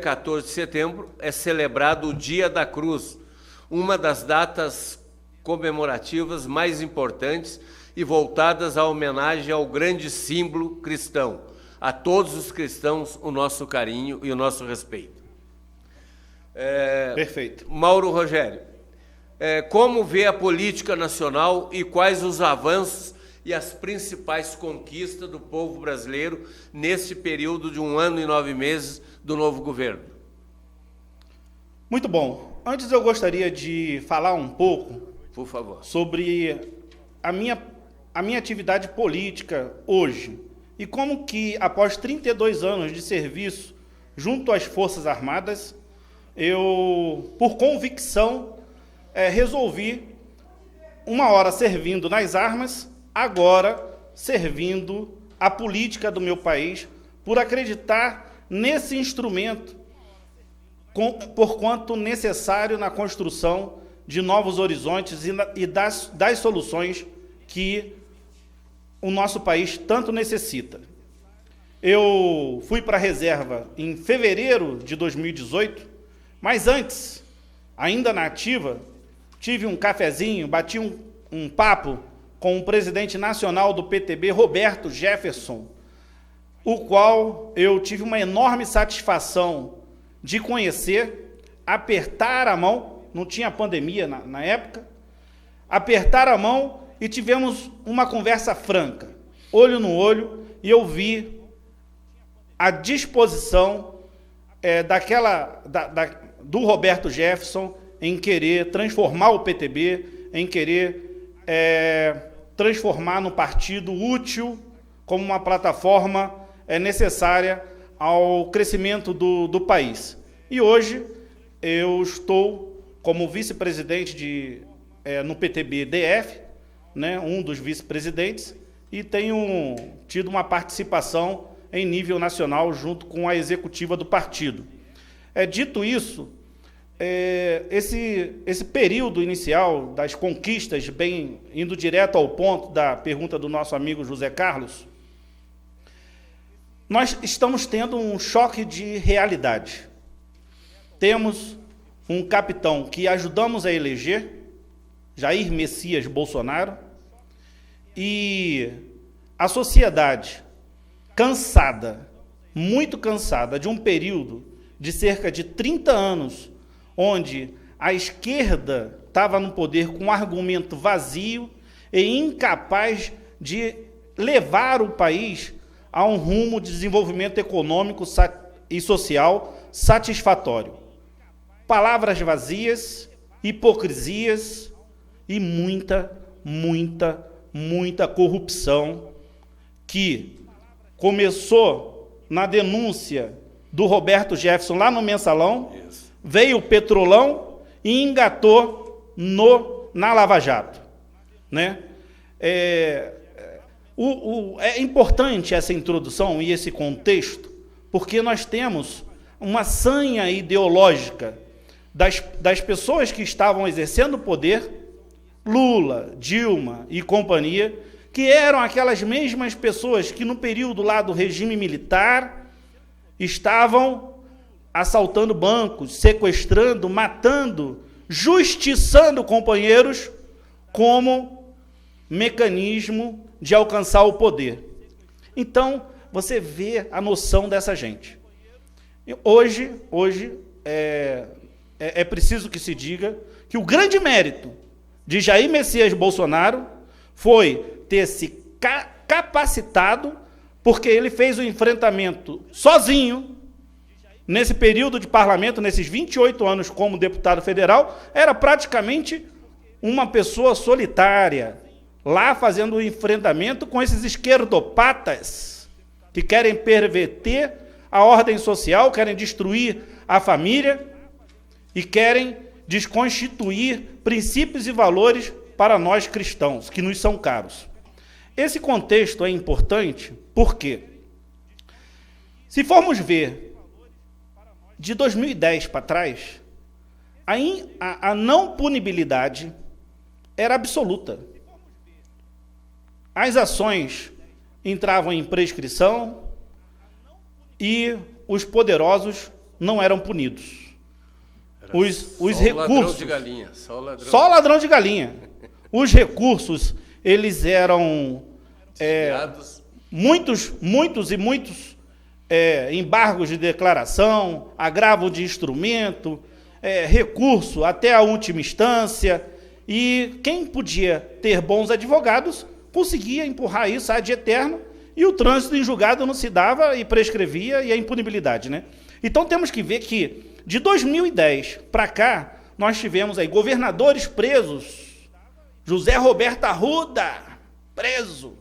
14 de setembro é celebrado o Dia da Cruz, uma das datas comemorativas mais importantes e voltadas à homenagem ao grande símbolo cristão. A todos os cristãos, o nosso carinho e o nosso respeito. Perfeito. Mauro Rogério, como vê a política nacional e quais os avanços e as principais conquistas do povo brasileiro nesse período de 1 ano e 9 meses do novo governo? Muito bom. Antes eu gostaria de falar um pouco, por favor, sobre a minha atividade política hoje e como que, após 32 anos de serviço junto às Forças Armadas, eu, por convicção, resolvi, uma hora servindo nas armas, agora servindo a política do meu país, por acreditar nesse instrumento, por quanto necessário na construção de novos horizontes e das soluções que o nosso país tanto necessita. Eu fui para a reserva em fevereiro de 2018, mas antes, ainda na ativa, tive um cafezinho, bati um papo com o presidente nacional do PTB, Roberto Jefferson, o qual eu tive uma enorme satisfação de conhecer, apertar a mão, não tinha pandemia na época, apertar a mão e tivemos uma conversa franca, olho no olho, e eu vi a disposição do Roberto Jefferson em querer transformar o PTB, em querer transformar no partido útil como uma plataforma necessária ao crescimento do país. E hoje eu estou como vice-presidente no PTB-DF, né, um dos vice-presidentes, e tenho tido uma participação em nível nacional junto com a executiva do partido. Dito isso, esse período inicial das conquistas, bem indo direto ao ponto da pergunta do nosso amigo José Carlos, nós estamos tendo um choque de realidade. Temos um capitão que ajudamos a eleger, Jair Messias Bolsonaro, e a sociedade cansada, muito cansada, de um período de cerca de 30 anos, onde a esquerda estava no poder com um argumento vazio e incapaz de levar o país a um rumo de desenvolvimento econômico e social satisfatório. Palavras vazias, hipocrisias e muita corrupção que começou na denúncia do Roberto Jefferson lá no Mensalão, veio o Petrolão e engatou na Lava Jato, né? É importante essa introdução e esse contexto, porque nós temos uma sanha ideológica das pessoas que estavam exercendo o poder, Lula, Dilma e companhia, que eram aquelas mesmas pessoas que no período lá do regime militar estavam assaltando bancos, sequestrando, matando, justiçando companheiros como mecanismo de alcançar o poder. Então, você vê a noção dessa gente. Hoje é preciso que se diga que o grande mérito de Jair Messias Bolsonaro foi ter se capacitado, porque ele fez o enfrentamento sozinho, nesse período de parlamento, nesses 28 anos como deputado federal, era praticamente uma pessoa solitária, lá fazendo o enfrentamento com esses esquerdopatas que querem perverter a ordem social, querem destruir a família e querem desconstituir princípios e valores para nós cristãos, que nos são caros. Esse contexto é importante porque, se formos ver de 2010 para trás, a não punibilidade era absoluta. As ações entravam em prescrição e os poderosos não eram punidos. Os só recursos... ladrão de galinha. Só ladrão de galinha. Os recursos, eles eram... muitos embargos de declaração, agravo de instrumento, recurso até a última instância, e quem podia ter bons advogados conseguia empurrar isso ad eterno, e o trânsito em julgado não se dava e prescrevia, e a impunibilidade, né? Então temos que ver que, de 2010 para cá, nós tivemos aí governadores presos, José Roberto Arruda, preso,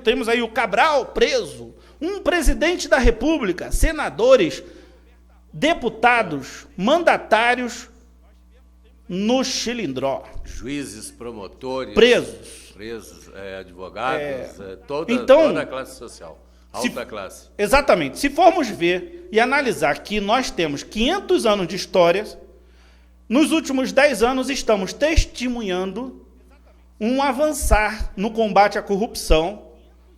temos aí o Cabral preso, um presidente da República, senadores, deputados, mandatários no Chilindró. Juízes, promotores. Presos. Advogados, Então, toda a classe social. Alta classe. Exatamente. Se formos ver e analisar que nós temos 500 anos de história, nos últimos 10 anos estamos testemunhando um avançar no combate à corrupção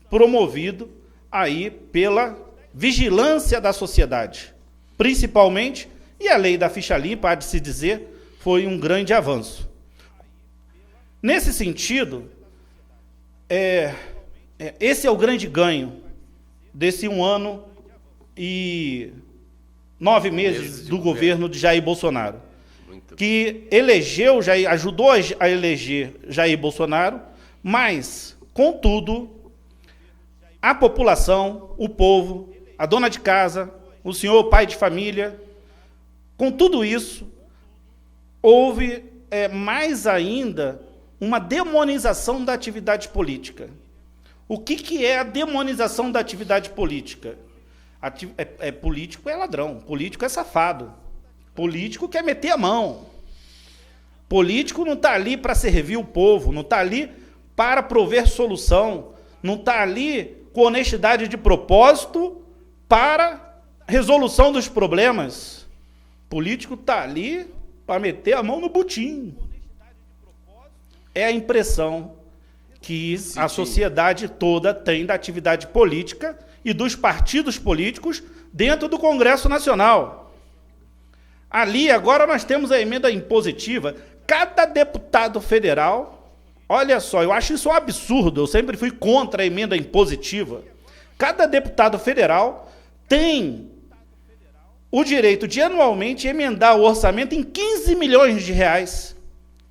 promovido aí pela vigilância da sociedade, principalmente, e a lei da ficha limpa, há de se dizer, foi um grande avanço. Nesse sentido, esse é o grande ganho desse 1 ano e 9 meses do governo de Jair Bolsonaro, que ajudou a eleger Jair Bolsonaro, mas, contudo, a população, o povo, a dona de casa, o senhor pai de família, com tudo isso, houve mais ainda uma demonização da atividade política. O que é a demonização da atividade política? Político é ladrão, político é safado, político quer meter a mão. Político não está ali para servir o povo, não está ali para prover solução, não está ali com honestidade de propósito para resolução dos problemas. Político está ali para meter a mão no butim. É a impressão que a sociedade toda tem da atividade política e dos partidos políticos dentro do Congresso Nacional. Ali, agora, nós temos a emenda impositiva. Cada deputado federal, olha só, eu acho isso um absurdo, eu sempre fui contra a emenda impositiva. Cada deputado federal tem o direito de anualmente emendar o orçamento em 15 milhões de reais.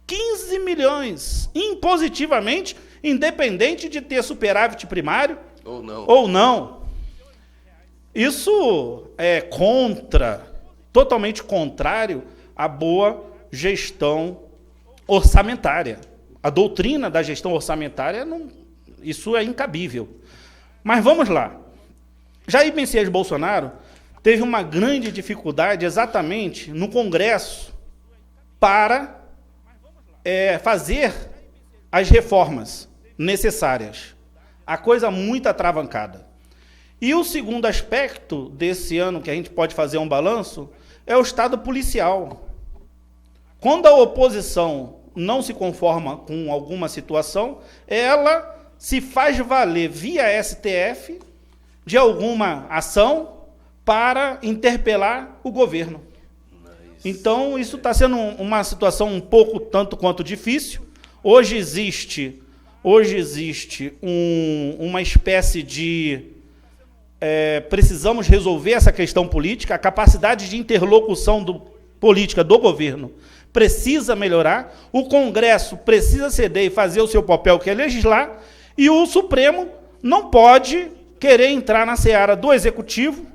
15 milhões, impositivamente, independente de ter superávit primário ou não. Isso é totalmente contrário à boa gestão orçamentária. A doutrina da gestão orçamentária, isso é incabível. Mas vamos lá. Jair Messias Bolsonaro teve uma grande dificuldade exatamente no Congresso para fazer as reformas necessárias. A coisa muito atravancada. E o segundo aspecto desse ano, que a gente pode fazer um balanço, é o Estado policial. Quando a oposição não se conforma com alguma situação, ela se faz valer via STF de alguma ação para interpelar o governo. Então, isso está sendo uma situação um pouco tanto quanto difícil. Hoje existe uma espécie de... precisamos resolver essa questão política, a capacidade de interlocução política do governo precisa melhorar, o Congresso precisa ceder e fazer o seu papel, que é legislar, e o Supremo não pode querer entrar na seara do Executivo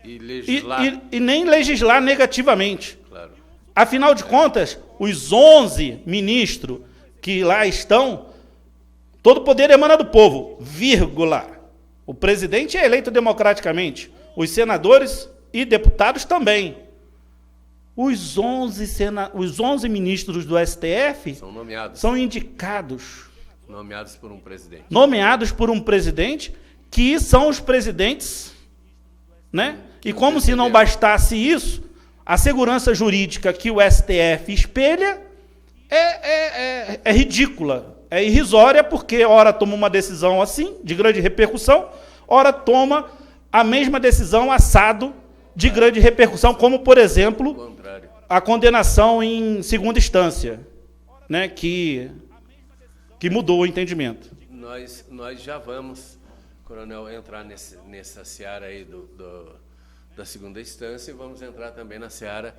e nem legislar negativamente. Claro. Afinal de contas, os 11 ministros que lá estão, todo poder emana do povo, vírgula. O presidente é eleito democraticamente, os senadores e deputados também. Os 11 ministros do STF são indicados. Nomeados por um presidente. Nomeados por um presidente, que são os presidentes, né? E como se não bastasse isso, a segurança jurídica que o STF espelha é ridícula, é irrisória, porque ora toma uma decisão assim, de grande repercussão, ora toma a mesma decisão assado de grande repercussão, como, por exemplo, Contrário. a condenação em segunda instância, né, que mudou o entendimento. Nós já vamos, coronel, entrar nessa seara aí da segunda instância e vamos entrar também na seara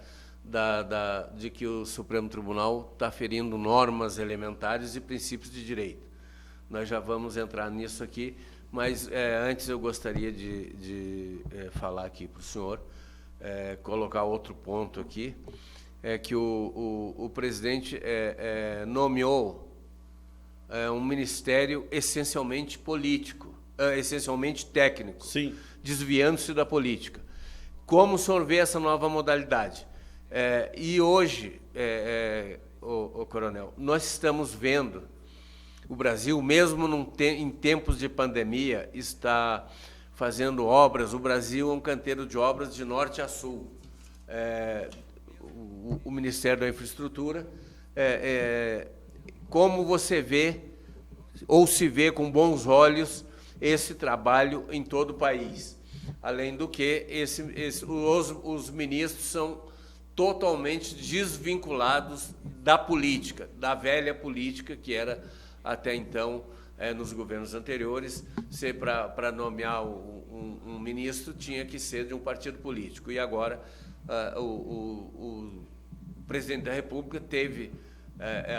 de que o Supremo Tribunal está ferindo normas elementares e princípios de direito. Nós já vamos entrar nisso aqui, mas antes eu gostaria de falar aqui para o senhor, colocar outro ponto aqui, que o presidente nomeou um ministério essencialmente político, essencialmente técnico, Sim. desviando-se da política. Como o senhor vê essa nova modalidade? E hoje, o coronel, nós estamos vendo o Brasil, mesmo em tempos de pandemia, está fazendo obras. O Brasil é um canteiro de obras de norte a sul. O Ministério da Infraestrutura, como você vê, ou se vê com bons olhos, esse trabalho em todo o país. Além do que, os ministros são totalmente desvinculados da política, da velha política que era até então, nos governos anteriores, para nomear um ministro tinha que ser de um partido político. E agora o presidente da República teve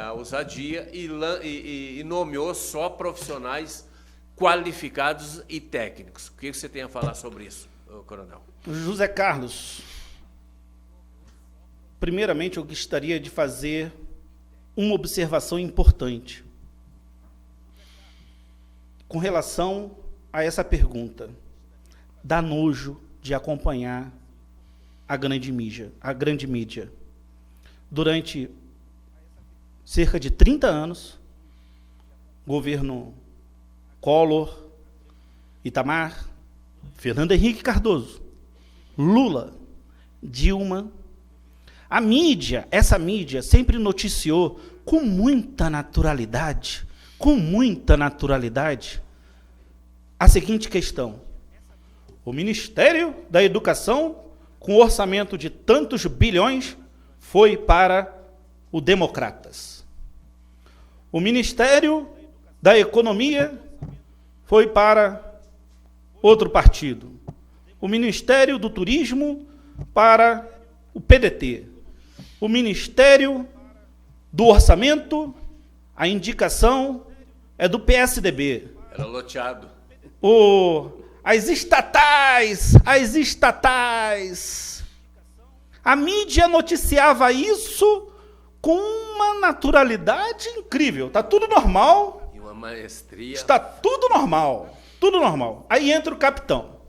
a ousadia e nomeou só profissionais qualificados e técnicos. O que você tem a falar sobre isso, coronel? José Carlos, primeiramente eu gostaria de fazer uma observação importante com relação a essa pergunta. Dá nojo de acompanhar a grande mídia. Durante cerca de 30 anos, governo Collor, Itamar, Fernando Henrique Cardoso, Lula, Dilma, essa mídia sempre noticiou com muita naturalidade, a seguinte questão: o Ministério da Educação, com orçamento de tantos bilhões, foi para o Democratas. O Ministério da Economia foi para outro partido. O Ministério do Turismo para o PDT. O Ministério do Orçamento, a indicação é do PSDB. Era loteado. As estatais. A mídia noticiava isso com uma naturalidade incrível. Está tudo normal. E uma maestria. Está tudo normal. Aí entra o capitão.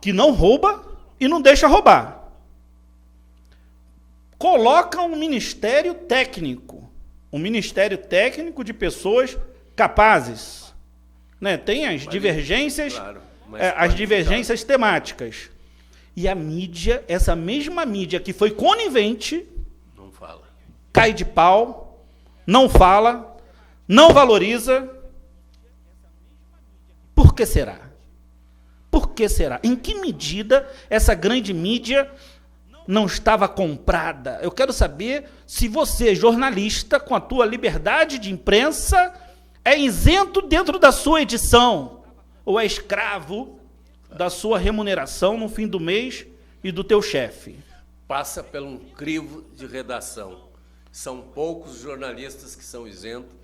Que não rouba e não deixa roubar. Coloca um ministério técnico de pessoas capazes, né? Tem as divergências, claro, as divergências temáticas. E a mídia, essa mesma mídia que foi conivente, não fala, cai de pau, não fala, não valoriza. Por que será? Em que medida essa grande mídia não estava comprada? Eu quero saber se você, jornalista, com a tua liberdade de imprensa, é isento dentro da sua edição ou é escravo da sua remuneração no fim do mês e do teu chefe. Passa por um crivo de redação. São poucos jornalistas que são isentos,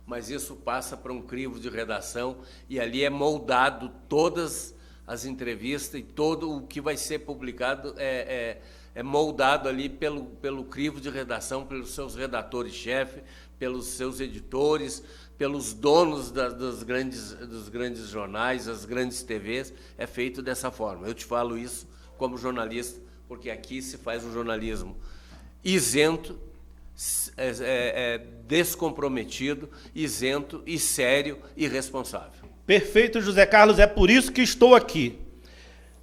mas isso passa por um crivo de redação e ali é moldado todas as entrevistas e todo o que vai ser publicado é moldado ali pelo crivo de redação, pelos seus redatores-chefe, pelos seus editores, pelos donos dos grandes jornais, das grandes TVs, é feito dessa forma. Eu te falo isso como jornalista, porque aqui se faz um jornalismo isento, descomprometido, isento e sério e responsável. Perfeito, José Carlos, é por isso que estou aqui.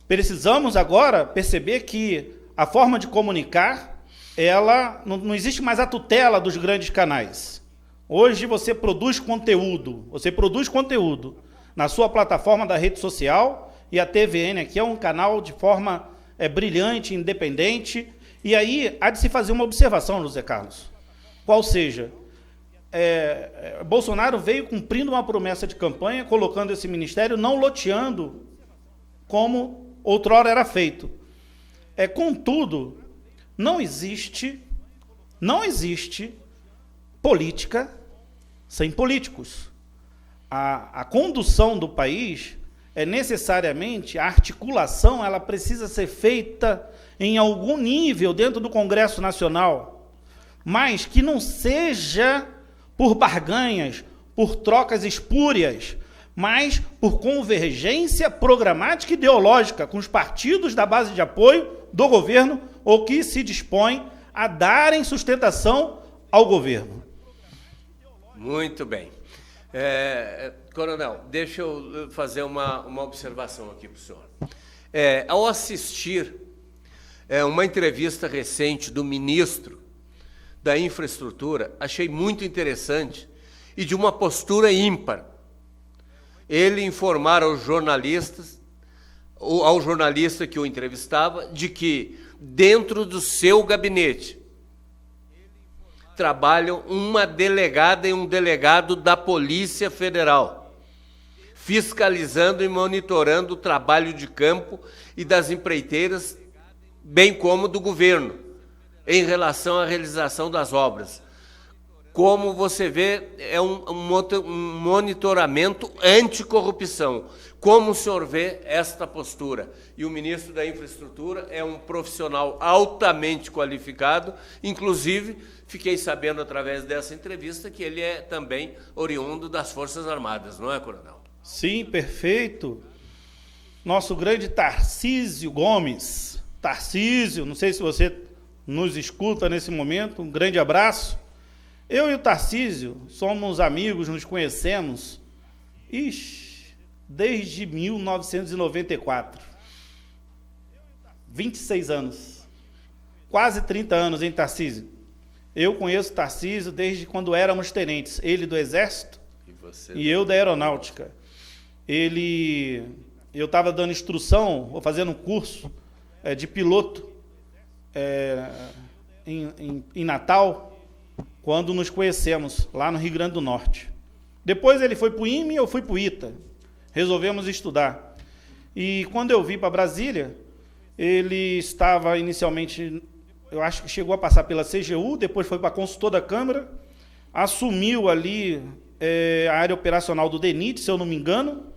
Precisamos agora perceber que a forma de comunicar, ela não existe mais a tutela dos grandes canais. Hoje você produz conteúdo, na sua plataforma da rede social, e a TVN aqui é um canal de forma brilhante, independente. E aí há de se fazer uma observação, José Carlos. Qual seja, Bolsonaro veio cumprindo uma promessa de campanha, colocando esse ministério, não loteando como outrora era feito. Contudo, não existe política sem políticos. A condução do país necessariamente, a articulação, ela precisa ser feita em algum nível dentro do Congresso Nacional, mas que não seja por barganhas, por trocas espúrias, mas por convergência programática e ideológica com os partidos da base de apoio do governo ou que se dispõem a darem sustentação ao governo. Muito bem. Coronel, deixa eu fazer uma observação aqui para o senhor. Ao assistir uma entrevista recente do ministro da Infraestrutura, achei muito interessante e de uma postura ímpar. Ele informar aos jornalistas, ao jornalista que o entrevistava, de que dentro do seu gabinete trabalham uma delegada e um delegado da Polícia Federal, fiscalizando e monitorando o trabalho de campo e das empreiteiras, bem como do governo, em relação à realização das obras. Como você vê, é um monitoramento anticorrupção. Como o senhor vê esta postura? E o ministro da Infraestrutura é um profissional altamente qualificado, inclusive, fiquei sabendo através dessa entrevista que ele é também oriundo das Forças Armadas, não é, coronel? Sim, perfeito. Nosso grande Tarcísio Gomes. Tarcísio, não sei se você nos escuta nesse momento, um grande abraço. Eu e o Tarcísio somos amigos, nos conhecemos desde 1994. 26 anos. Quase 30 anos, hein, Tarcísio? Eu conheço o Tarcísio desde quando éramos tenentes. Ele do Exército e eu da Aeronáutica. Eu estava dando instrução, ou fazendo um curso de piloto em Natal, quando nos conhecemos, lá no Rio Grande do Norte. Depois ele foi para o IME e eu fui para o ITA. Resolvemos estudar. E quando eu vim para Brasília, ele estava inicialmente, eu acho que chegou a passar pela CGU, depois foi para consultor da Câmara, assumiu ali a área operacional do DENIT, se eu não me engano,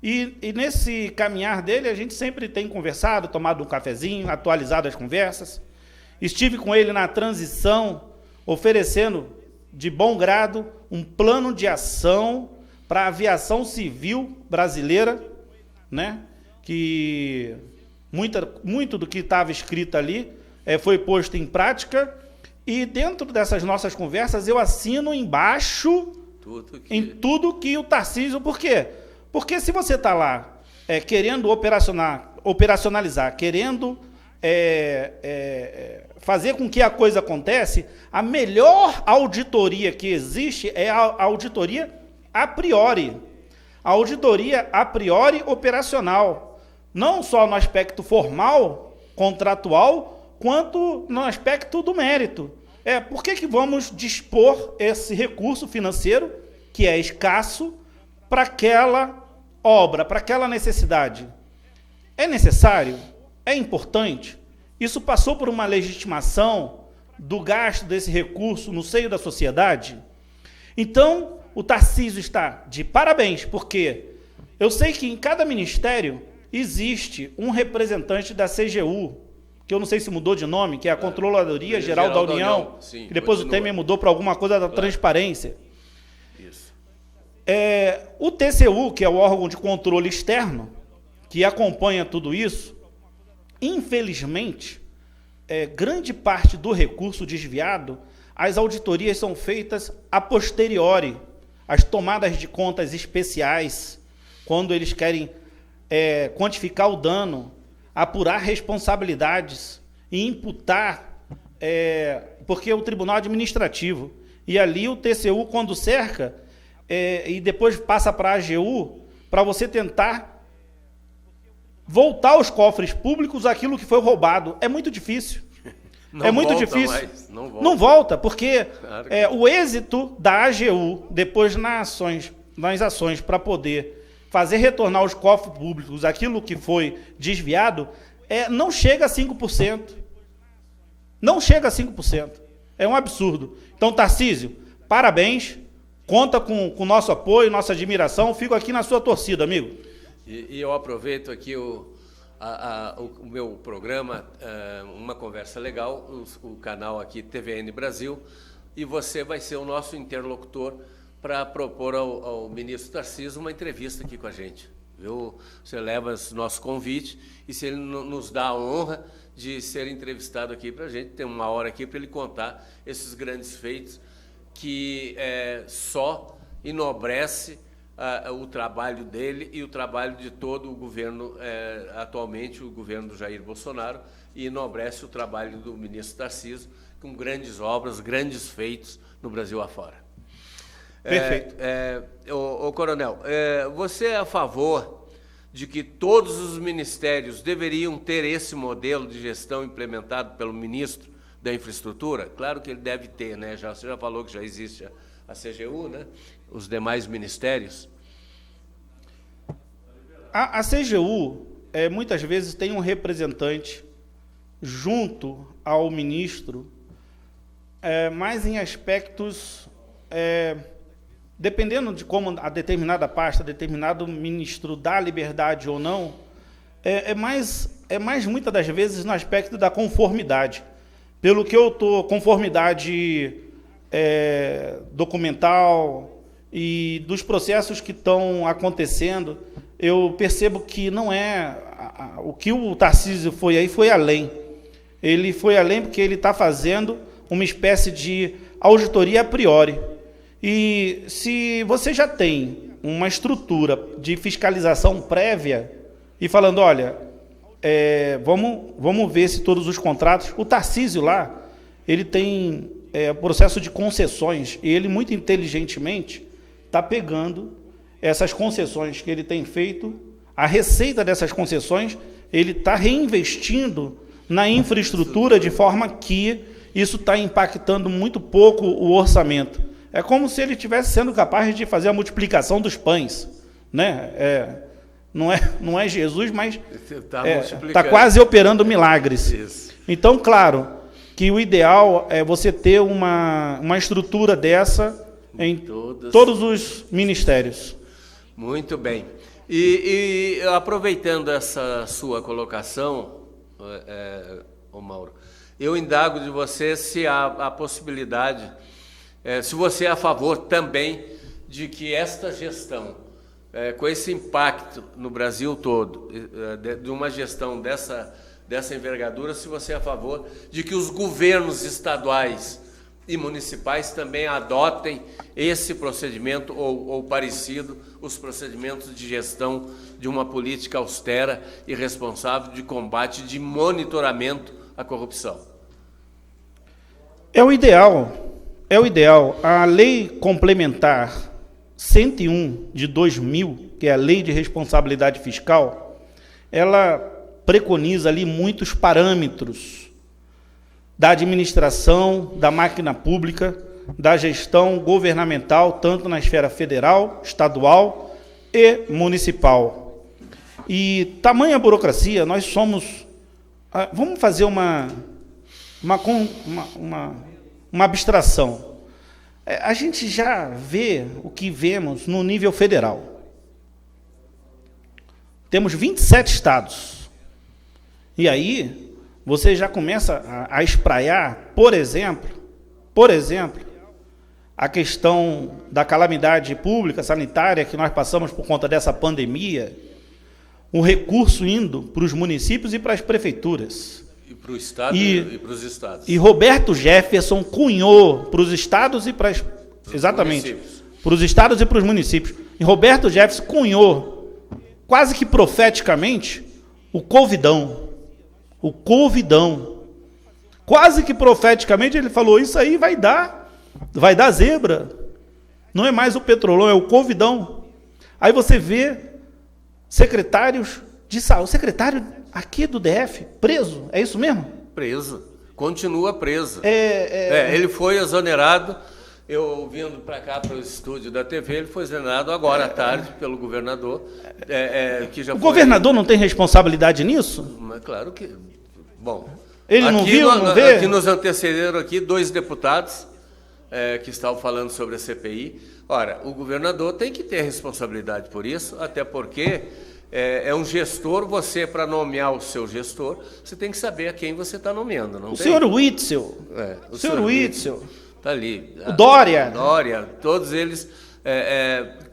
e nesse caminhar dele a gente sempre tem conversado, tomado um cafezinho, atualizado as conversas. Estive com ele na transição, oferecendo de bom grado um plano de ação para a aviação civil brasileira, né? Que muito do que estava escrito ali foi posto em prática, e dentro dessas nossas conversas eu assino embaixo em tudo que o Tarcísio... Por quê? Porque se você está lá querendo operacionalizar, querendo fazer com que a coisa acontece, a melhor auditoria que existe é a auditoria a priori. A auditoria a priori operacional, não só no aspecto formal, contratual, quanto no aspecto do mérito. Por que vamos dispor esse recurso financeiro, que é escasso, para aquela obra, para aquela necessidade? É necessário? É importante? Isso passou por uma legitimação do gasto desse recurso no seio da sociedade? Então, o Tarcísio está de parabéns, porque eu sei que em cada ministério existe um representante da CGU, que eu não sei se mudou de nome, que é a Controladoria Geral da União, sim, que depois continua. o Temer mudou para alguma coisa da transparência. Isso. O TCU, que é o órgão de controle externo, que acompanha tudo isso, infelizmente, grande parte do recurso desviado, as auditorias são feitas a posteriori, as tomadas de contas especiais, quando eles querem quantificar o dano, apurar responsabilidades e imputar, porque é o Tribunal Administrativo. E ali o TCU, quando cerca, e depois passa para a AGU, para você tentar voltar aos cofres públicos aquilo que foi roubado. É muito difícil. Não é muito volta difícil. mais, não volta, porque Claro que o êxito da AGU, depois nas ações para poder fazer retornar aos cofres públicos aquilo que foi desviado, não chega a 5%. Não chega a 5%. É um absurdo. Então, Tarcísio, parabéns. Conta com o nosso apoio, nossa admiração. Fico aqui na sua torcida, amigo. E eu aproveito aqui o meu programa, Uma Conversa Legal, o canal aqui TVN Brasil, e você vai ser o nosso interlocutor para propor ao ministro Tarcísio uma entrevista aqui com a gente. Viu? Você leva o nosso convite e se ele nos dá a honra de ser entrevistado aqui para a gente, tem uma hora aqui para ele contar esses grandes feitos que só enobrece o trabalho dele e o trabalho de todo o governo, atualmente o governo do Jair Bolsonaro, e enobrece o trabalho do ministro Tarcísio, com grandes obras, grandes feitos no Brasil afora. Perfeito. Coronel, você é a favor de que todos os ministérios deveriam ter esse modelo de gestão implementado pelo ministro da Infraestrutura? Claro que ele deve ter, né? Você já falou que já existe a CGU, né? Os demais ministérios. A CGU, muitas vezes, tem um representante junto ao ministro, mas em aspectos, dependendo de como a determinada pasta, determinado ministro dá liberdade ou não, é mais muitas das vezes no aspecto da conformidade. Pelo que eu estou, conformidade documental e dos processos que estão acontecendo, eu percebo que não o que o Tarcísio foi além. Ele foi além porque ele está fazendo uma espécie de auditoria a priori. E se você já tem uma estrutura de fiscalização prévia e falando, olha, vamos ver se todos os contratos... O Tarcísio lá, ele tem processo de concessões e ele, muito inteligentemente, está pegando essas concessões que ele tem feito, a receita dessas concessões, ele está reinvestindo na infraestrutura de forma que isso está impactando muito pouco o orçamento. É como se ele estivesse sendo capaz de fazer a multiplicação dos pães, né? Não é Jesus, mas está quase operando milagres. Isso. Então, claro, que o ideal é você ter uma estrutura dessa em todos os ministérios. Muito bem. E aproveitando essa sua colocação, Mauro, eu indago de você se há a possibilidade, se você é a favor também de que esta gestão, com esse impacto no Brasil todo, de uma gestão dessa envergadura, se você é a favor de que os governos estaduais e municipais também adotem esse procedimento ou parecido, os procedimentos de gestão de uma política austera e responsável de combate, de monitoramento à corrupção. É o ideal. A Lei Complementar 101 de 2000, que é a Lei de Responsabilidade Fiscal, ela preconiza ali muitos parâmetros da administração, da máquina pública, da gestão governamental, tanto na esfera federal, estadual e municipal. E tamanha burocracia, nós somos... Vamos fazer uma abstração. A gente já vê o que vemos no nível federal. Temos 27 estados. E aí, você já começa a espraiar, por exemplo, a questão da calamidade pública, sanitária, que nós passamos por conta dessa pandemia, um recurso indo para os municípios e para as prefeituras. E para o Estado e para os estados. E Roberto Jefferson cunhou para os estados e para as... Exatamente. Para os estados e para os municípios. E Roberto Jefferson cunhou, quase que profeticamente, o Covidão. O Covidão. Quase que profeticamente ele falou, isso aí vai dar zebra. Não é mais o petrolão, é o Covidão. Aí você vê secretários de saúde, secretário aqui do DF, preso, é isso mesmo? Preso, continua preso. Ele foi exonerado, eu vindo para cá, para o estúdio da TV, ele foi exonerado agora à tarde pelo governador. O governador não tem responsabilidade nisso? Mas claro que... Bom, ele não viu, não vê? Aqui nos antecederam aqui 2 deputados que estavam falando sobre a CPI. Ora, o governador tem que ter responsabilidade por isso, até porque é um gestor, você, para nomear o seu gestor, você tem que saber a quem você está nomeando. Não o senhor Witzel. O senhor Witzel. Está ali. O Dória. Todos eles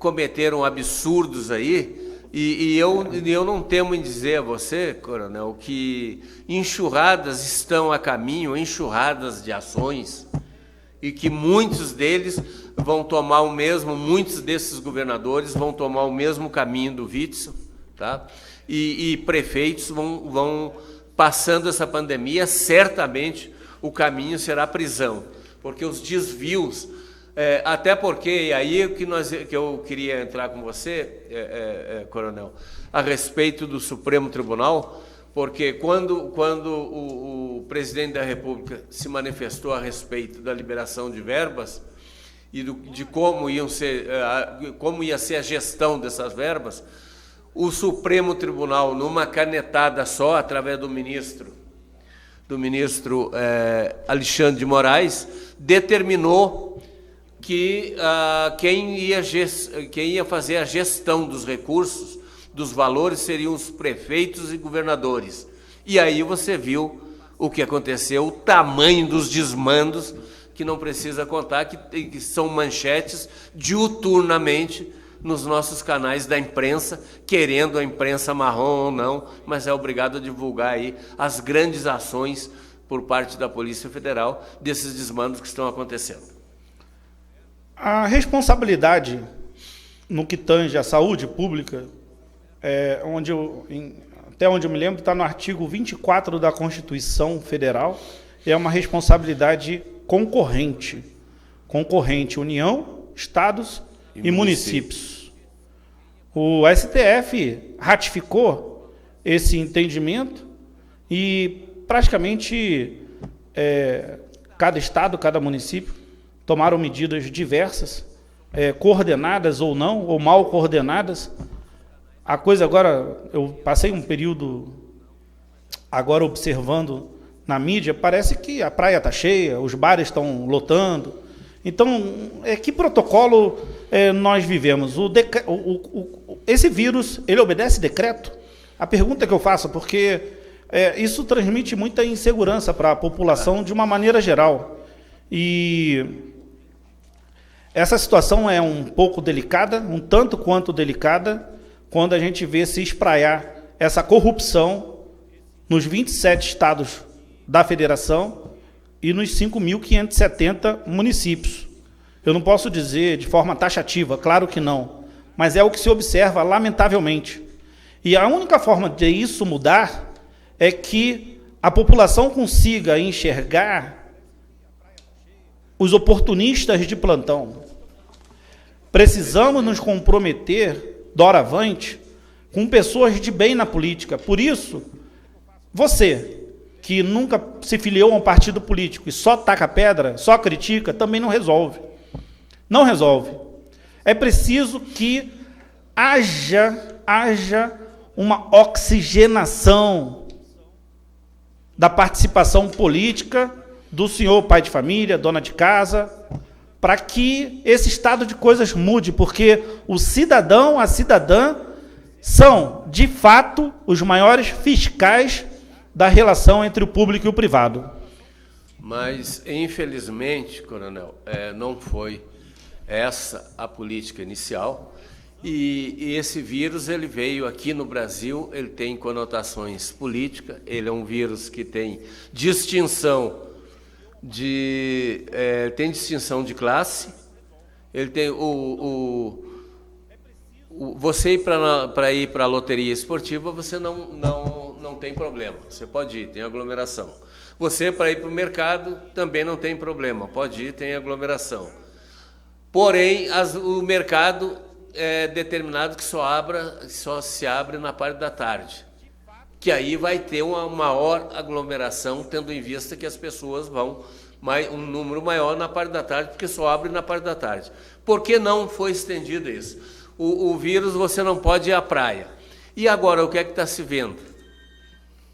cometeram absurdos aí, e eu não temo em dizer a você, coronel, que enxurradas estão a caminho, enxurradas de ações, e que muitos deles vão tomar muitos desses governadores vão tomar o mesmo caminho do Witzel, tá? E prefeitos vão passando essa pandemia, certamente o caminho será a prisão, porque os desvios, até porque, e aí que eu queria entrar com você, coronel, a respeito do Supremo Tribunal, porque quando o presidente da República se manifestou a respeito da liberação de verbas e de como ia ser a gestão dessas verbas, o Supremo Tribunal, numa canetada só, através do ministro Alexandre de Moraes, determinou que quem ia fazer a gestão dos recursos, dos valores, seriam os prefeitos e governadores. E aí você viu o que aconteceu, o tamanho dos desmandos, que não precisa contar, que são manchetes diuturnamente nos nossos canais da imprensa, querendo a imprensa marrom ou não, mas é obrigado a divulgar aí as grandes ações por parte da Polícia Federal desses desmandos que estão acontecendo. A responsabilidade no que tange à saúde pública, até onde eu me lembro, está no artigo 24 da Constituição Federal, é uma responsabilidade concorrente, União, Estados e municípios. O STF ratificou esse entendimento e praticamente cada estado, cada município tomaram medidas diversas, coordenadas ou não, ou mal coordenadas. A coisa agora, eu passei um período agora observando na mídia, parece que a praia está cheia, os bares estão lotando. Então, que protocolo nós vivemos? Esse vírus, ele obedece decreto? A pergunta que eu faço, porque isso transmite muita insegurança para a população de uma maneira geral. E essa situação é um pouco delicada, um tanto quanto delicada, quando a gente vê se espraiar essa corrupção nos 27 estados da federação e nos 5.570 municípios. Eu não posso dizer de forma taxativa, claro que não, mas é o que se observa, lamentavelmente. E a única forma de isso mudar é que a população consiga enxergar os oportunistas de plantão. Precisamos nos comprometer, doravante, com pessoas de bem na política. Por isso, você que nunca se filiou a um partido político e só taca pedra, só critica, também não resolve. Não resolve. É preciso que haja uma oxigenação da participação política do senhor pai de família, dona de casa, para que esse estado de coisas mude, porque o cidadão, a cidadã, são, de fato, os maiores fiscais da relação entre o público e o privado. Mas, infelizmente, coronel, não foi essa a política inicial, e esse vírus ele veio aqui no Brasil, ele tem conotações políticas, ele é um vírus que tem distinção de classe, ele tem você para ir para a loteria esportiva, você não tem problema, você pode ir, tem aglomeração. Você para ir para o mercado também não tem problema, pode ir, tem aglomeração. Porém, o mercado é determinado que só se abre na parte da tarde, que aí vai ter uma maior aglomeração, tendo em vista que as pessoas vão um número maior na parte da tarde, porque só abre na parte da tarde. Por que não foi estendido isso? O vírus, você não pode ir à praia. E agora, o que é que está se vendo?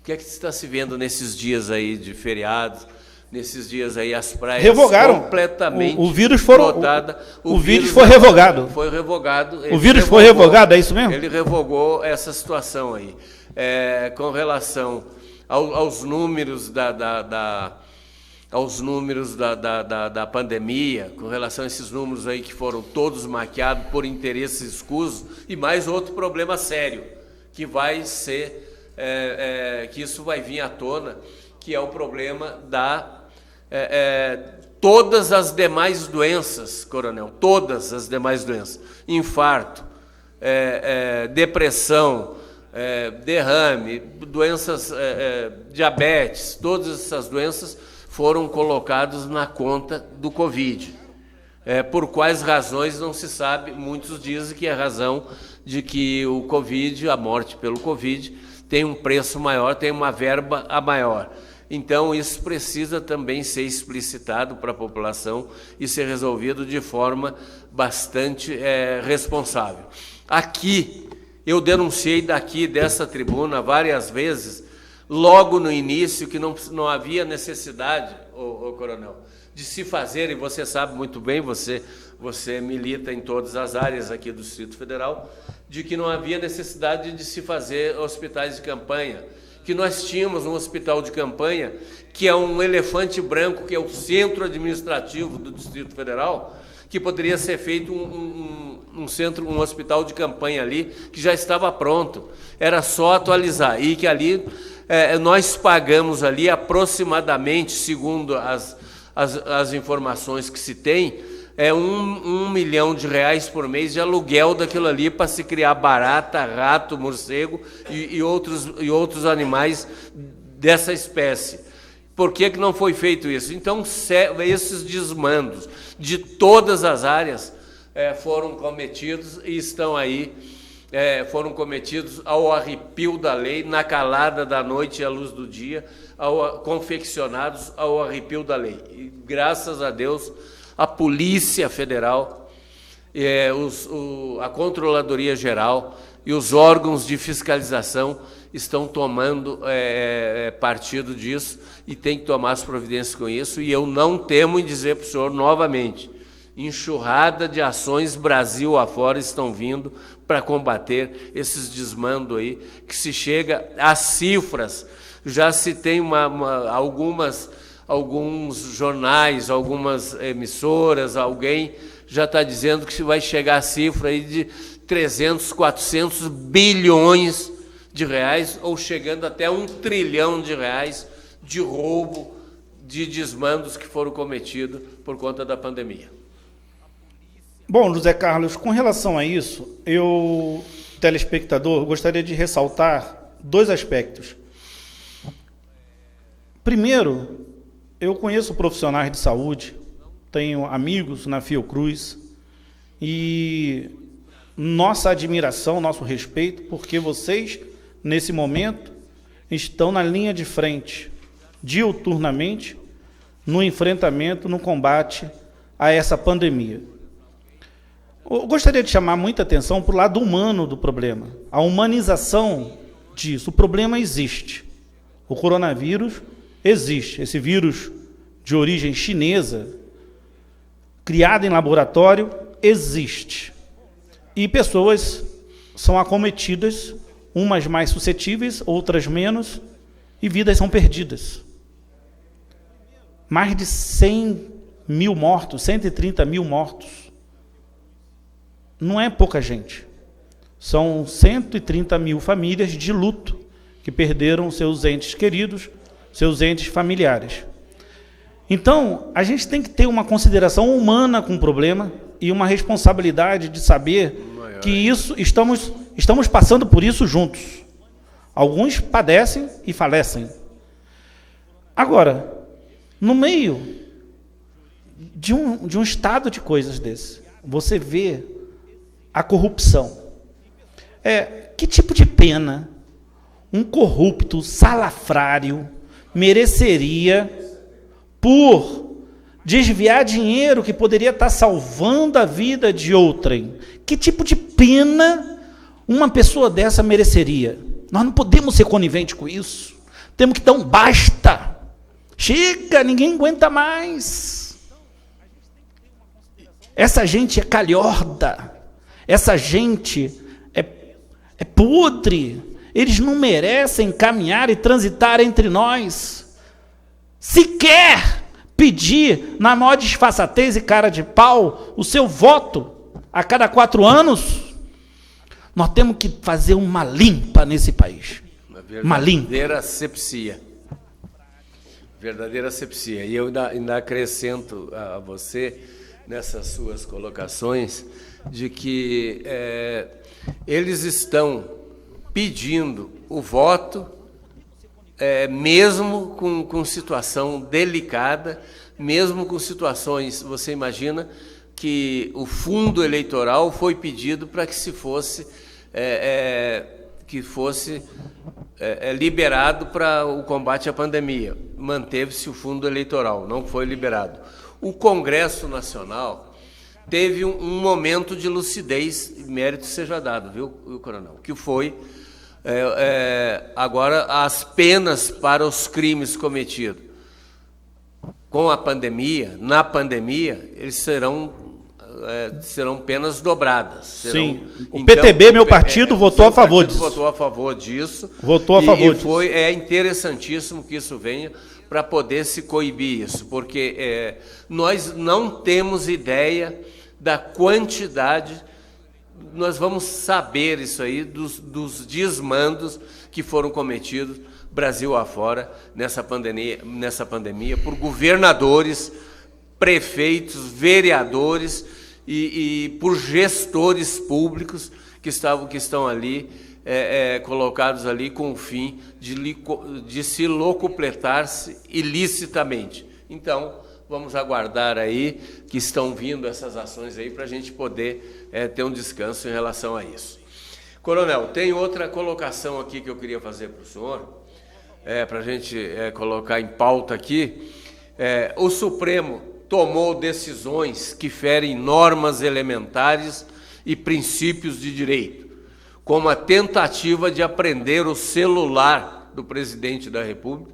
O que é que está se vendo nesses dias aí de feriados, nesses dias aí as praias revogaram completamente o vírus lotadas? O vírus foi revogado. Foi revogado. O vírus foi revogado, é isso mesmo? Ele revogou essa situação aí. Com relação aos números da pandemia, com relação a esses números aí que foram todos maquiados por interesses escusos, e mais outro problema sério, que vai ser, que isso vai vir à tona, que é o problema todas as demais doenças, coronel, todas as demais doenças, infarto, depressão, derrame, doenças, diabetes, todas essas doenças foram colocados na conta do Covid. Por quais razões não se sabe, muitos dizem que é a razão de que o Covid, a morte pelo Covid, tem um preço maior, tem uma verba a maior. Então, isso precisa também ser explicitado para a população e ser resolvido de forma bastante responsável. Aqui, eu denunciei dessa tribuna várias vezes, logo no início, que não havia necessidade, coronel, de se fazer, e você sabe muito bem, você milita em todas as áreas aqui do Distrito Federal, de que não havia necessidade de se fazer hospitais de campanha, que nós tínhamos um hospital de campanha, que é um elefante branco, que é o centro administrativo do Distrito Federal, que poderia ser feito um hospital de campanha ali, que já estava pronto, era só atualizar, e que ali nós pagamos ali aproximadamente, segundo as informações que se tem, R$1 milhão por mês de aluguel daquilo ali para se criar barata, rato, morcego e outros animais dessa espécie. Por que não foi feito isso? Então, esses desmandos de todas as áreas foram cometidos e estão aí, foram cometidos ao arrepio da lei, na calada da noite e à luz do dia, confeccionados ao arrepio da lei. E, graças a Deus, a Polícia Federal, a Controladoria Geral e os órgãos de fiscalização estão tomando partido disso e tem que tomar as providências com isso. E eu não temo em dizer para o senhor novamente, enxurrada de ações Brasil afora estão vindo para combater esses desmandos aí, que se chega a cifras. Já se tem alguns jornais, algumas emissoras, alguém já está dizendo que vai chegar a cifra aí de 300, 400 bilhões de reais, ou chegando até R$1 trilhão de roubo, de desmandos que foram cometidos por conta da pandemia. Bom, José Carlos, com relação a isso, eu, telespectador, gostaria de ressaltar dois aspectos. Primeiro, eu conheço profissionais de saúde, tenho amigos na Fiocruz, e nossa admiração, nosso respeito, porque vocês, nesse momento, estão na linha de frente, diuturnamente, no enfrentamento, no combate a essa pandemia. Eu gostaria de chamar muita atenção para o lado humano do problema, a humanização disso. O problema existe, o coronavírus existe, esse vírus de origem chinesa, criado em laboratório, existe. E pessoas são acometidas, umas mais suscetíveis, outras menos, e vidas são perdidas. Mais de 100 mil mortos, 130 mil mortos. Não é pouca gente. São 130 mil famílias de luto que perderam seus entes queridos, seus entes familiares. Então, a gente tem que ter uma consideração humana com o problema e uma responsabilidade de saber que estamos passando por isso juntos. Alguns padecem e falecem. Agora, no meio de um estado de coisas desse, você vê a corrupção. Que tipo de pena um corrupto salafrário mereceria por desviar dinheiro que poderia estar salvando a vida de outrem? Que tipo de pena uma pessoa dessa mereceria? Nós não podemos ser coniventes com isso. Temos que dar um basta. Chega, ninguém aguenta mais. Essa gente é calhorda. Essa gente é podre. Eles não merecem caminhar e transitar entre nós. Sequer pedir, na maior disfarçatez e cara de pau, o seu voto a cada 4 anos. Nós temos que fazer uma limpa nesse país. Uma limpa. Verdadeira asepsia. Verdadeira asepsia. E eu ainda acrescento a você, nessas suas colocações, de que eles estão pedindo o voto, mesmo com situação delicada, mesmo com situações, você imagina que o fundo eleitoral foi pedido para que se fosse liberado para o combate à pandemia. Manteve-se o fundo eleitoral, não foi liberado. O Congresso Nacional teve um momento de lucidez, mérito seja dado, viu, coronel? Que foi, agora, as penas para os crimes cometidos. Com a pandemia, na pandemia, eles serão penas dobradas. Sim. O PTB, meu partido, votou a favor disso. Votou a favor disso. Votou a favor disso. É interessantíssimo que isso venha para poder se coibir isso, porque nós não temos ideia da quantidade, nós vamos saber isso aí, dos desmandos que foram cometidos Brasil afora nessa pandemia por governadores, prefeitos, vereadores e por gestores públicos que estão ali, colocados ali com o fim de se locupletar-se ilicitamente. Então, vamos aguardar aí que estão vindo essas ações aí para a gente poder ter um descanso em relação a isso. Coronel, tem outra colocação aqui que eu queria fazer para o senhor, para a gente colocar em pauta aqui. O Supremo tomou decisões que ferem normas elementares e princípios de direito, como a tentativa de apreender o celular do presidente da República,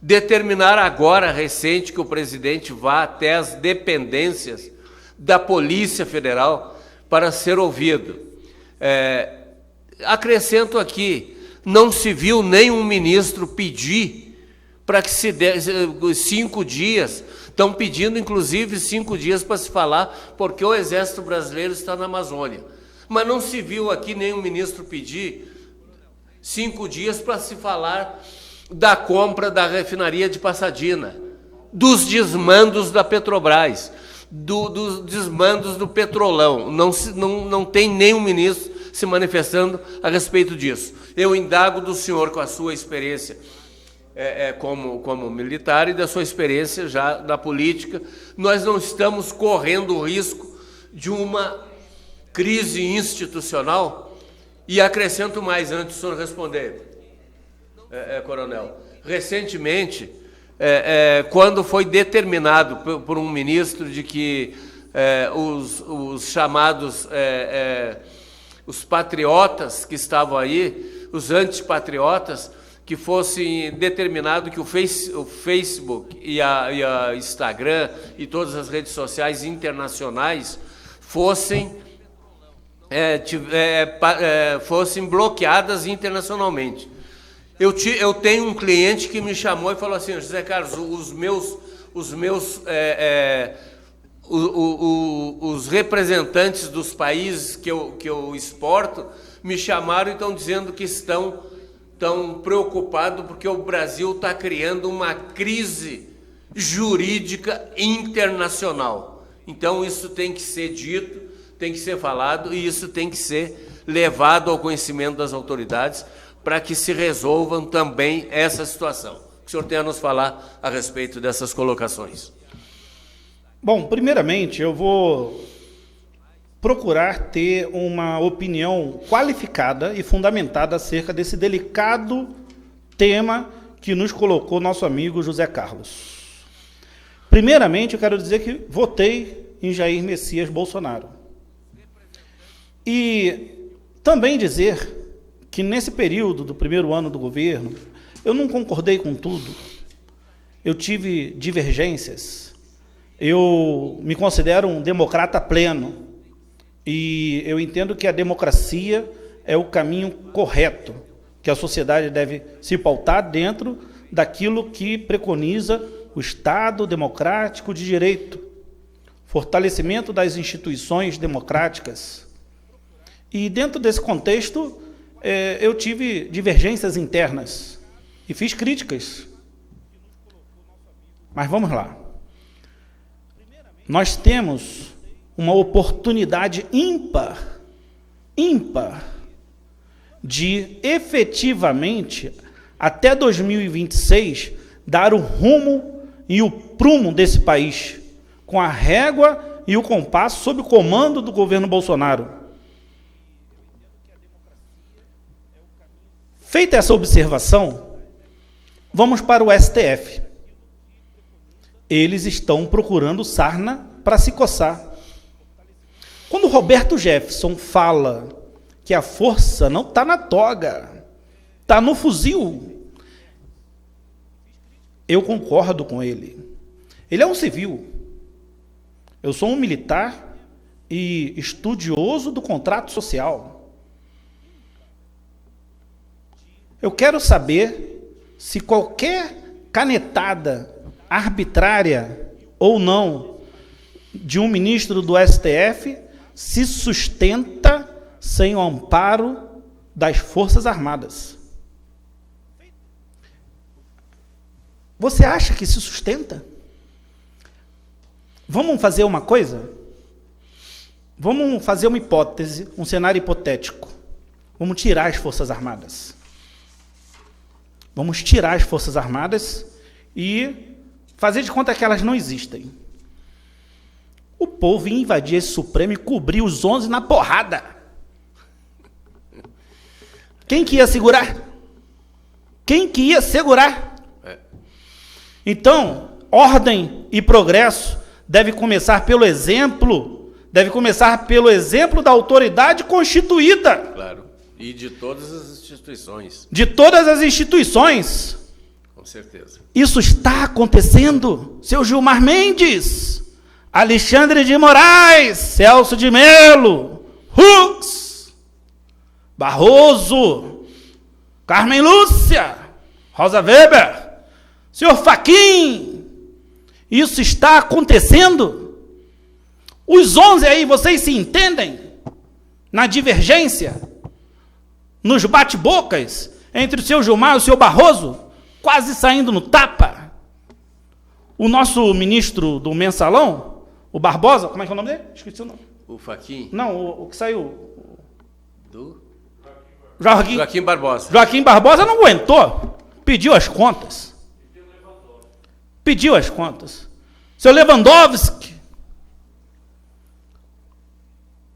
determinar agora, recente, que o presidente vá até as dependências da Polícia Federal para ser ouvido. Acrescento aqui, não se viu nenhum ministro pedir para que se dê 5 dias, estão pedindo inclusive 5 dias para se falar, porque o Exército Brasileiro está na Amazônia. Mas não se viu aqui nenhum ministro pedir 5 dias para se falar da compra da refinaria de Passadina, dos desmandos da Petrobras, dos desmandos do Petrolão. Não tem nenhum ministro se manifestando a respeito disso. Eu indago do senhor, com a sua experiência como militar e da sua experiência já da política, nós não estamos correndo o risco de uma crise institucional? E acrescento mais, antes do senhor responder, coronel. Recentemente, quando foi determinado por um ministro de que os chamados os patriotas que estavam aí, os antipatriotas, que fosse determinado que o Facebook e a Instagram e todas as redes sociais internacionais fossem bloqueadas internacionalmente. Eu tenho um cliente que me chamou e falou assim: José Carlos, os representantes dos países que eu exporto me chamaram e estão dizendo que estão preocupados porque o Brasil está criando uma crise jurídica internacional. Então, isso tem que ser dito, tem que ser falado e isso tem que ser levado ao conhecimento das autoridades para que se resolvam também essa situação. O senhor tem a nos falar a respeito dessas colocações. Bom, primeiramente, eu vou procurar ter uma opinião qualificada e fundamentada acerca desse delicado tema que nos colocou nosso amigo José Carlos. Primeiramente, eu quero dizer que votei em Jair Messias Bolsonaro. E também dizer que nesse período do primeiro ano do governo, eu não concordei com tudo. Eu tive divergências. Eu me considero um democrata pleno. E eu entendo que a democracia é o caminho correto, que a sociedade deve se pautar dentro daquilo que preconiza o Estado democrático de direito, fortalecimento das instituições democráticas. E dentro desse contexto, eu tive divergências internas e fiz críticas. Mas vamos lá. Nós temos uma oportunidade ímpar, de efetivamente, até 2026, dar o rumo e o prumo desse país, com a régua e o compasso sob o comando do governo Bolsonaro. Feita essa observação, vamos para o STF. Eles estão procurando sarna para se coçar. Quando Roberto Jefferson fala que a força não está na toga, está no fuzil, eu concordo com ele. Ele é um civil. Eu sou um militar e estudioso do contrato social. Eu quero saber se qualquer canetada arbitrária ou não de um ministro do STF se sustenta sem o amparo das Forças Armadas. Você acha que se sustenta? Vamos fazer uma coisa? Vamos fazer uma hipótese, um cenário hipotético. Vamos tirar as Forças Armadas. Vamos tirar as Forças Armadas e fazer de conta que elas não existem. O povo ia invadir esse Supremo e cobrir os 11 na porrada. Quem que ia segurar? Quem que ia segurar? Então, ordem e progresso deve começar pelo exemplo, da autoridade constituída. Claro. E de todas as instituições. De todas as instituições. Com certeza. Isso está acontecendo. Seu Gilmar Mendes, Alexandre de Moraes, Celso de Mello, Hux, Barroso, Carmen Lúcia, Rosa Weber, senhor Fachin, isso está acontecendo? Os 11 aí, vocês se entendem? Na divergência? Nos bate-bocas? Entre o seu Gilmar e o seu Barroso? Quase saindo no tapa? O nosso ministro do Mensalão, o Barbosa, como é que é o nome dele? Esqueci o nome. O Fachin? Não, o que saiu. Do? Joaquim Barbosa. Joaquim Barbosa não aguentou. Pediu as contas. Seu Lewandowski.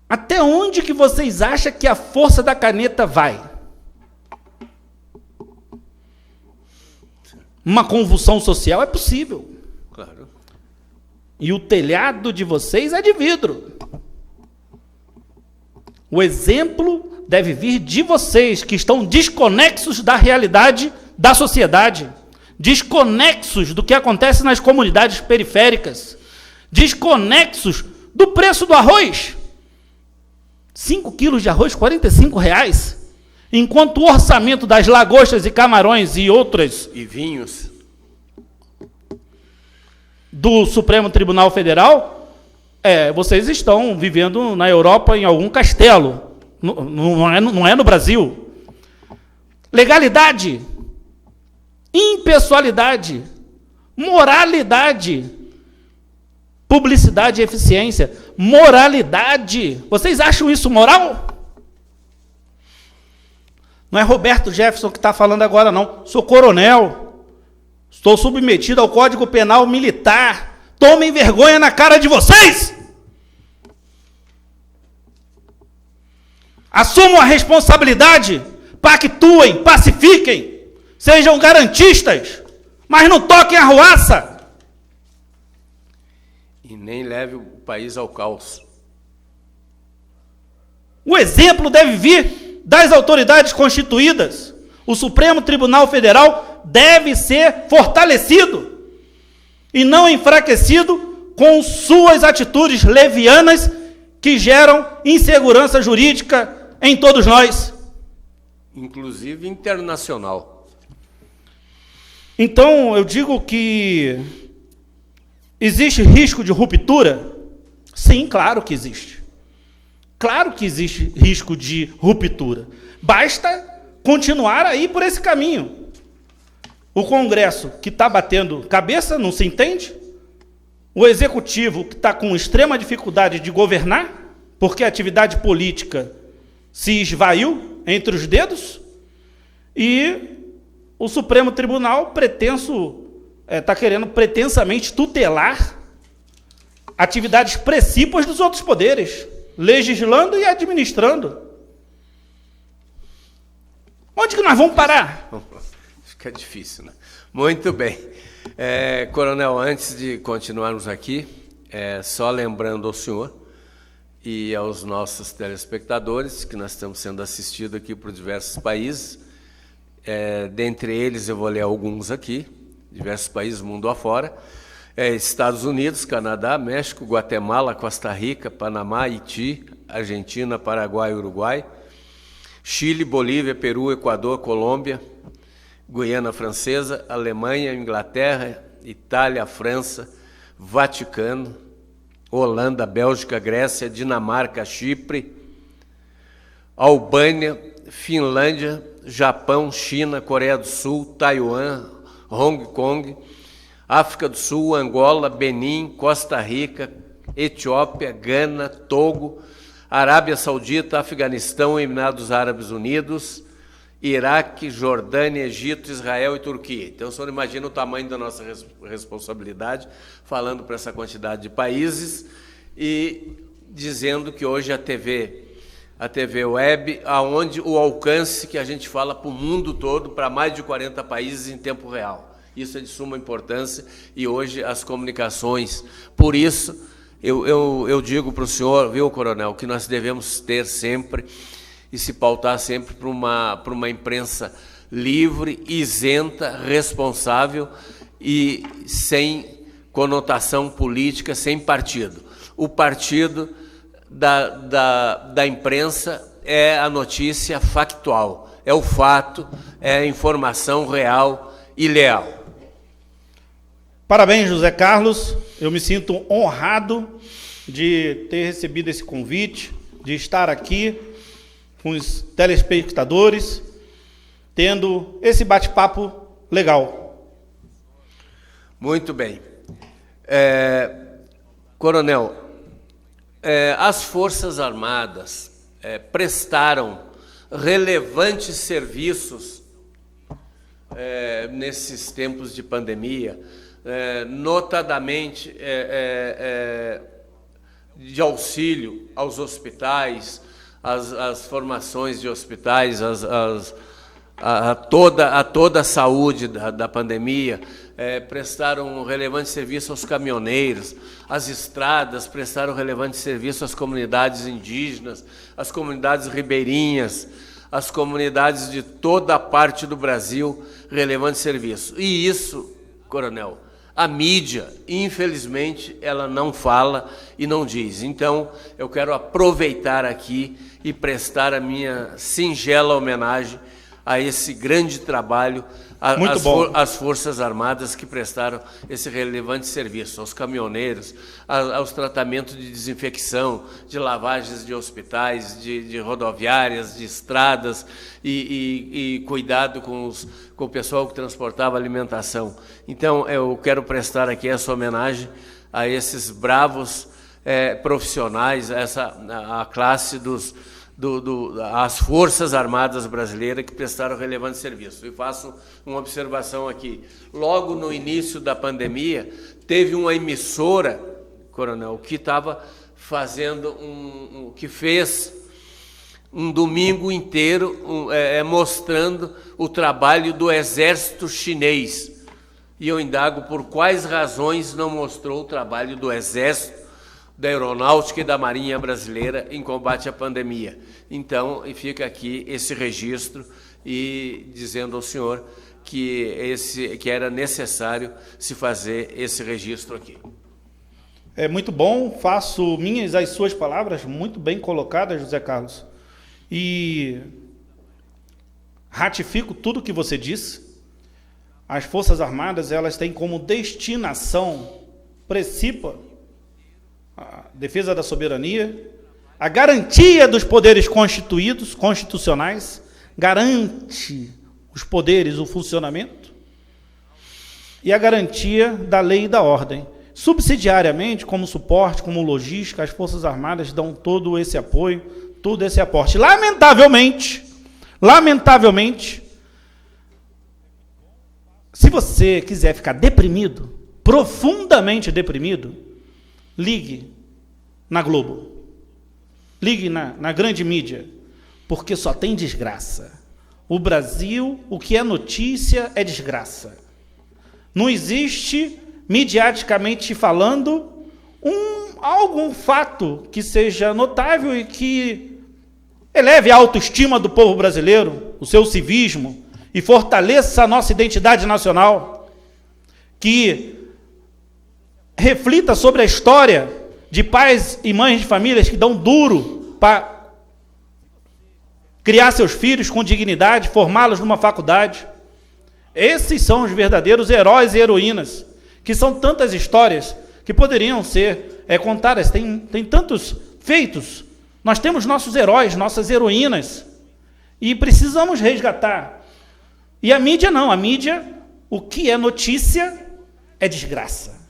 Até onde que vocês acham que a força da caneta vai? Uma convulsão social é possível. Claro. E o telhado de vocês é de vidro. O exemplo deve vir de vocês, que estão desconexos da realidade da sociedade, desconexos do que acontece nas comunidades periféricas, desconexos do preço do arroz. 5 quilos de arroz, R$45, enquanto o orçamento das lagostas e camarões e outras... E vinhos. Do Supremo Tribunal Federal, vocês estão vivendo na Europa em algum castelo, não é no Brasil. Legalidade, impessoalidade, moralidade, publicidade e eficiência, moralidade. Vocês acham isso moral? Não é Roberto Jefferson que está falando agora, não. Sou coronel. Estou submetido ao Código Penal Militar. Tomem vergonha na cara de vocês! Assumam a responsabilidade, pactuem, pacifiquem, sejam garantistas, mas não toquem a arruaça. E nem leve o país ao caos. O exemplo deve vir das autoridades constituídas. O Supremo Tribunal Federal deve ser fortalecido e não enfraquecido com suas atitudes levianas que geram insegurança jurídica em todos nós. Inclusive internacional. Então, eu digo que existe risco de ruptura? Sim, claro que existe. Claro que existe risco de ruptura. Basta continuar aí por esse caminho. O Congresso que está batendo cabeça, não se entende. O Executivo que está com extrema dificuldade de governar, porque a atividade política se esvaiu entre os dedos. E o Supremo Tribunal está querendo pretensamente tutelar atividades precípuas dos outros poderes, legislando e administrando. Onde que nós vamos parar? Fica difícil, né? Muito bem. Coronel, antes de continuarmos aqui, só lembrando ao senhor e aos nossos telespectadores que nós estamos sendo assistidos aqui por diversos países. Dentre eles, eu vou ler alguns aqui, diversos países, mundo afora. Estados Unidos, Canadá, México, Guatemala, Costa Rica, Panamá, Haiti, Argentina, Paraguai, Uruguai, Chile, Bolívia, Peru, Equador, Colômbia, Guiana Francesa, Alemanha, Inglaterra, Itália, França, Vaticano, Holanda, Bélgica, Grécia, Dinamarca, Chipre, Albânia, Finlândia, Japão, China, Coreia do Sul, Taiwan, Hong Kong, África do Sul, Angola, Benin, Costa Rica, Etiópia, Gana, Togo, Arábia Saudita, Afeganistão, Emirados Árabes Unidos, Iraque, Jordânia, Egito, Israel e Turquia. Então, o senhor imagina o tamanho da nossa responsabilidade, falando para essa quantidade de países e dizendo que hoje a TV web, aonde o alcance que a gente fala para o mundo todo, para mais de 40 países em tempo real. Isso é de suma importância e hoje as comunicações. Por isso, eu digo para o senhor, viu, coronel, que nós devemos ter sempre e se pautar sempre para uma imprensa livre, isenta, responsável e sem conotação política, sem partido. O partido da imprensa é a notícia factual, é o fato, é a informação real e leal. Parabéns, José Carlos. Eu me sinto honrado de ter recebido esse convite, de estar aqui com os telespectadores, tendo esse bate-papo legal. Muito bem. Coronel, as Forças Armadas prestaram relevantes serviços nesses tempos de pandemia, notadamente de auxílio aos hospitais, as formações de hospitais, a toda a saúde da pandemia, prestaram um relevante serviço aos caminhoneiros, as estradas prestaram relevante serviço às comunidades indígenas, às comunidades ribeirinhas, às comunidades de toda a parte do Brasil, relevante serviço. E isso, coronel, a mídia, infelizmente, ela não fala e não diz. Então, eu quero aproveitar aqui e prestar a minha singela homenagem a esse grande trabalho, às Forças Armadas que prestaram esse relevante serviço, aos caminhoneiros, aos tratamentos de desinfecção, de lavagens de hospitais, de rodoviárias, de estradas e cuidado com o pessoal que transportava alimentação. Então, eu quero prestar aqui essa homenagem a esses bravos profissionais, a classe as Forças Armadas Brasileiras que prestaram relevante serviço. E faço uma observação aqui. Logo no início da pandemia, teve uma emissora, coronel, que estava fazendo que fez um domingo inteiro mostrando o trabalho do exército chinês. E eu indago por quais razões não mostrou o trabalho do exército, da aeronáutica e da marinha brasileira em combate à pandemia. Então, fica aqui esse registro e dizendo ao senhor que era necessário se fazer esse registro aqui. É muito bom, faço minhas as suas palavras, muito bem colocadas, José Carlos. E ratifico tudo que você disse. As Forças Armadas, elas têm como destinação principal a defesa da soberania, a garantia dos poderes constitucionais, garante os poderes, o funcionamento, e a garantia da lei e da ordem. Subsidiariamente, como suporte, como logística, as Forças Armadas dão todo esse apoio, todo esse aporte. Lamentavelmente, se você quiser ficar deprimido, profundamente deprimido, ligue na Globo, ligue na grande mídia, porque só tem desgraça. O Brasil, o que é notícia é desgraça. Não existe, midiaticamente falando, algum fato que seja notável e que eleve a autoestima do povo brasileiro, o seu civismo, e fortaleça a nossa identidade nacional, que reflita sobre a história de pais e mães de famílias que dão duro para criar seus filhos com dignidade, formá-los numa faculdade. Esses são os verdadeiros heróis e heroínas, que são tantas histórias que poderiam ser contadas. Tem tantos feitos. Nós temos nossos heróis, nossas heroínas, e precisamos resgatar. E a mídia não. A mídia, o que é notícia é desgraça.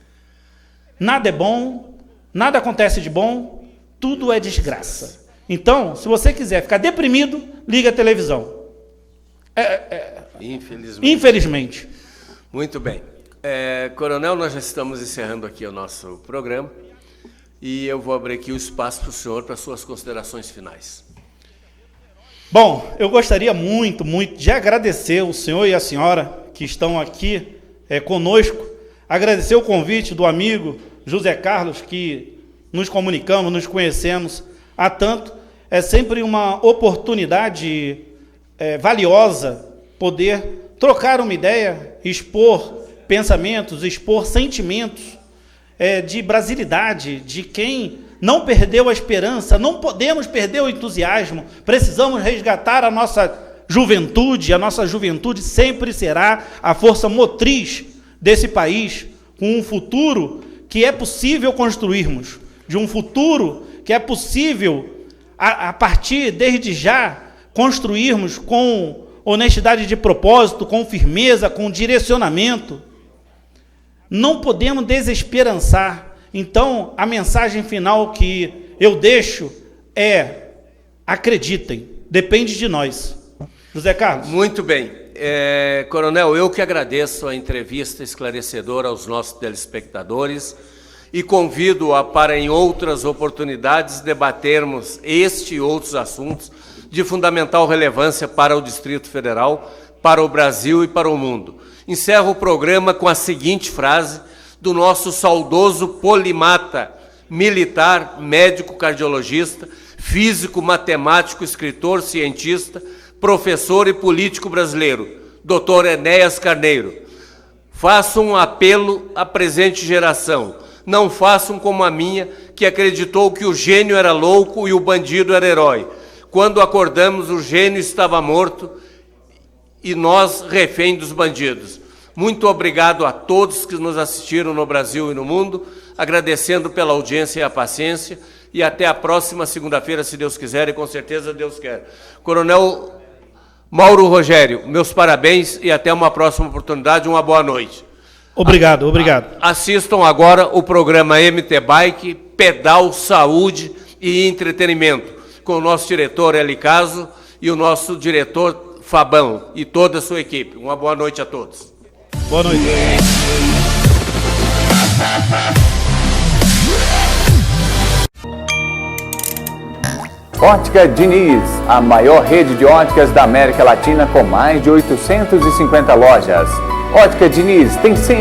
Nada é bom, nada acontece de bom, tudo é desgraça. Então, se você quiser ficar deprimido, liga a televisão. Infelizmente. Muito bem. Coronel, nós já estamos encerrando aqui o nosso programa e eu vou abrir aqui o espaço para o senhor para suas considerações finais. Bom, eu gostaria muito de agradecer o senhor e a senhora que estão aqui conosco, agradecer o convite do amigo José Carlos, que nos comunicamos, nos conhecemos há tanto. É sempre uma oportunidade valiosa poder trocar uma ideia, expor pensamentos, expor sentimentos de brasilidade, de quem não perdeu a esperança. Não podemos perder o entusiasmo, precisamos resgatar a nossa juventude sempre será a força motriz desse país, com um futuro que é possível construirmos, de um futuro que é possível, a partir, desde já, construirmos com honestidade de propósito, com firmeza, com direcionamento. Não podemos desesperançar. Então, a mensagem final que eu deixo é: acreditem, depende de nós. José Carlos. Muito bem. Coronel, eu que agradeço a entrevista esclarecedora aos nossos telespectadores e convido-a para, em outras oportunidades, debatermos este e outros assuntos de fundamental relevância para o Distrito Federal, para o Brasil e para o mundo. Encerro o programa com a seguinte frase do nosso saudoso polimata, militar, médico, cardiologista, físico, matemático, escritor, cientista, professor e político brasileiro, Dr. Enéas Carneiro. Faço um apelo à presente geração. Não façam como a minha, que acreditou que o gênio era louco e o bandido era herói. Quando acordamos, o gênio estava morto e nós refém dos bandidos. Muito obrigado a todos que nos assistiram no Brasil e no mundo, agradecendo pela audiência e a paciência, e até a próxima segunda-feira, se Deus quiser, e com certeza Deus quer. Coronel Mauro Rogério, meus parabéns e até uma próxima oportunidade, uma boa noite. Obrigado. Assistam agora o programa MT Bike, Pedal, Saúde e Entretenimento, com o nosso diretor Eli Caso e o nosso diretor Fabão e toda a sua equipe. Uma boa noite a todos. Boa noite. Ótica Diniz, a maior rede de óticas da América Latina com mais de 850 lojas. Ótica Diniz tem sempre